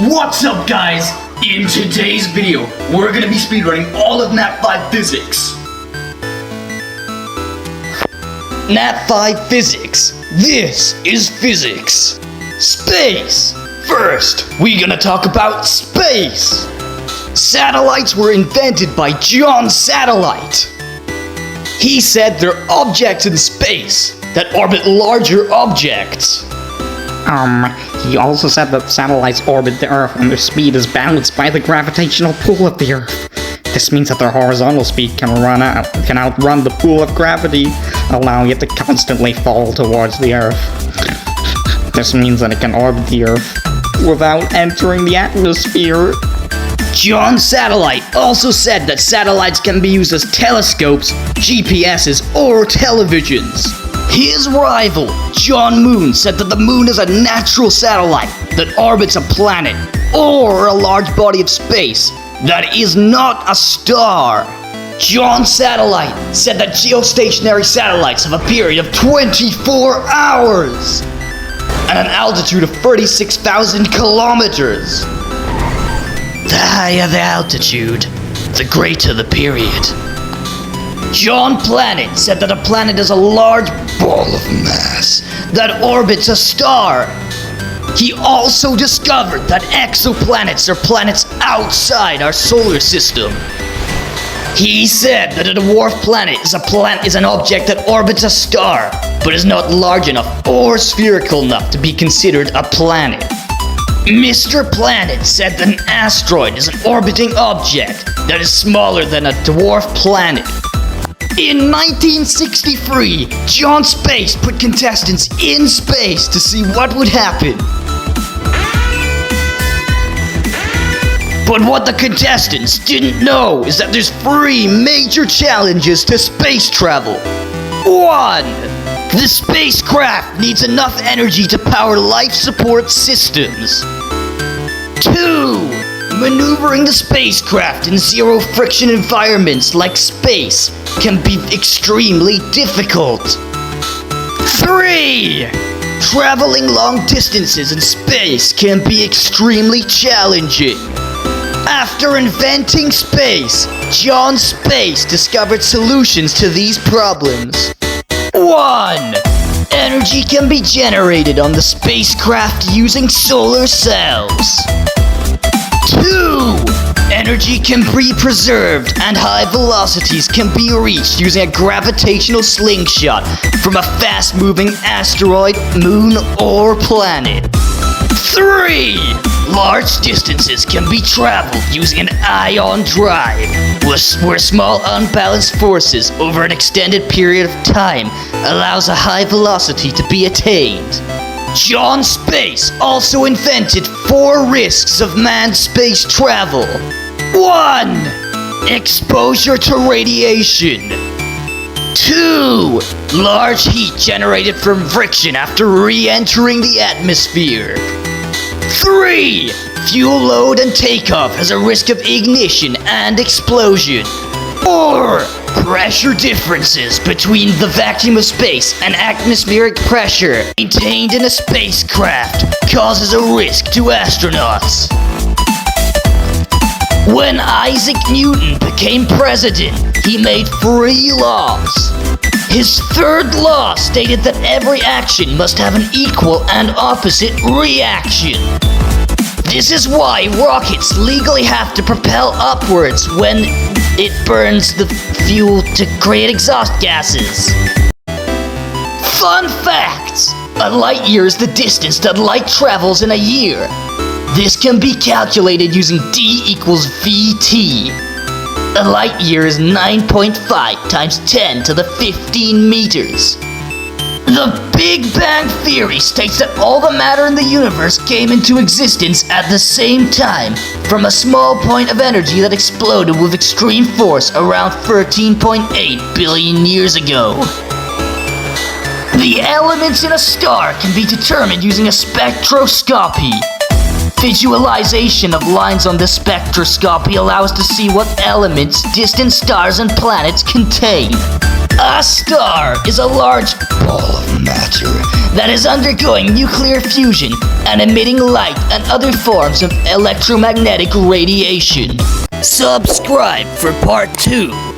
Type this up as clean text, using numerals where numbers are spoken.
What's up, guys? In today's video, we're gonna be speedrunning all of Nat 5 Physics. Nat 5 Physics. This is physics. Space. First, we're gonna talk about space. Satellites were invented by John Satellite. He said they're objects in space that orbit larger objects. He also said that satellites orbit the Earth and their speed is balanced by the gravitational pull of the Earth. This means that their horizontal speed can outrun the pull of gravity, allowing it to constantly fall towards the Earth. This means that it can orbit the Earth without entering the atmosphere. John Satellite also said that satellites can be used as telescopes, GPSs, or televisions. His rival, John Moon, said that the moon is a natural satellite that orbits a planet or a large body of space that is not a star. John Satellite said that geostationary satellites have a period of 24 hours and an altitude of 36,000 kilometers. The higher the altitude, the greater the period. John Planet said that a planet is a large ball of mass that orbits a star. He also discovered that exoplanets are planets outside our solar system. He said that a dwarf planet is an object that orbits a star, but is not large enough or spherical enough to be considered a planet. Mr. Planet said that an asteroid is an orbiting object that is smaller than a dwarf planet. In 1963, John Space put contestants in space to see what would happen. But what the contestants didn't know is that there's 3 major challenges to space travel. 1. The spacecraft needs enough energy to power life support systems. 2. Maneuvering the spacecraft in zero friction environments like space can be extremely difficult. 3. Traveling long distances in space can be extremely challenging. After inventing space, John Space discovered solutions to these problems. 1. Energy can be generated on the spacecraft using solar cells. 2. Energy can be preserved and high velocities can be reached using a gravitational slingshot from a fast-moving asteroid, moon, or planet. 3. Large distances can be traveled using an ion drive, where small unbalanced forces over an extended period of time allows a high velocity to be attained. John Space also invented 4 risks of manned space travel. 1. Exposure to radiation. 2. Large heat generated from friction after re-entering the atmosphere. 3. Fuel load and takeoff has a risk of ignition and explosion. 4. Pressure differences between the vacuum of space and atmospheric pressure maintained in a spacecraft causes a risk to astronauts. When Isaac Newton became president, he made 3 laws. His 3rd law stated that every action must have an equal and opposite reaction. This is why rockets legally have to propel upwards when it burns the fuel to create exhaust gases. Fun facts! A light year is the distance that light travels in a year. This can be calculated using D equals VT. A light year is 9.5 times 10 to the 15 meters. The Big Bang Theory states that all the matter in the universe came into existence at the same time from a small point of energy that exploded with extreme force around 13.8 billion years ago. The elements in a star can be determined using a spectroscopy. Visualization of lines on the spectroscopy allows to see what elements distant stars and planets contain. A star is a large ball of matter that is undergoing nuclear fusion and emitting light and other forms of electromagnetic radiation. Subscribe for part 2.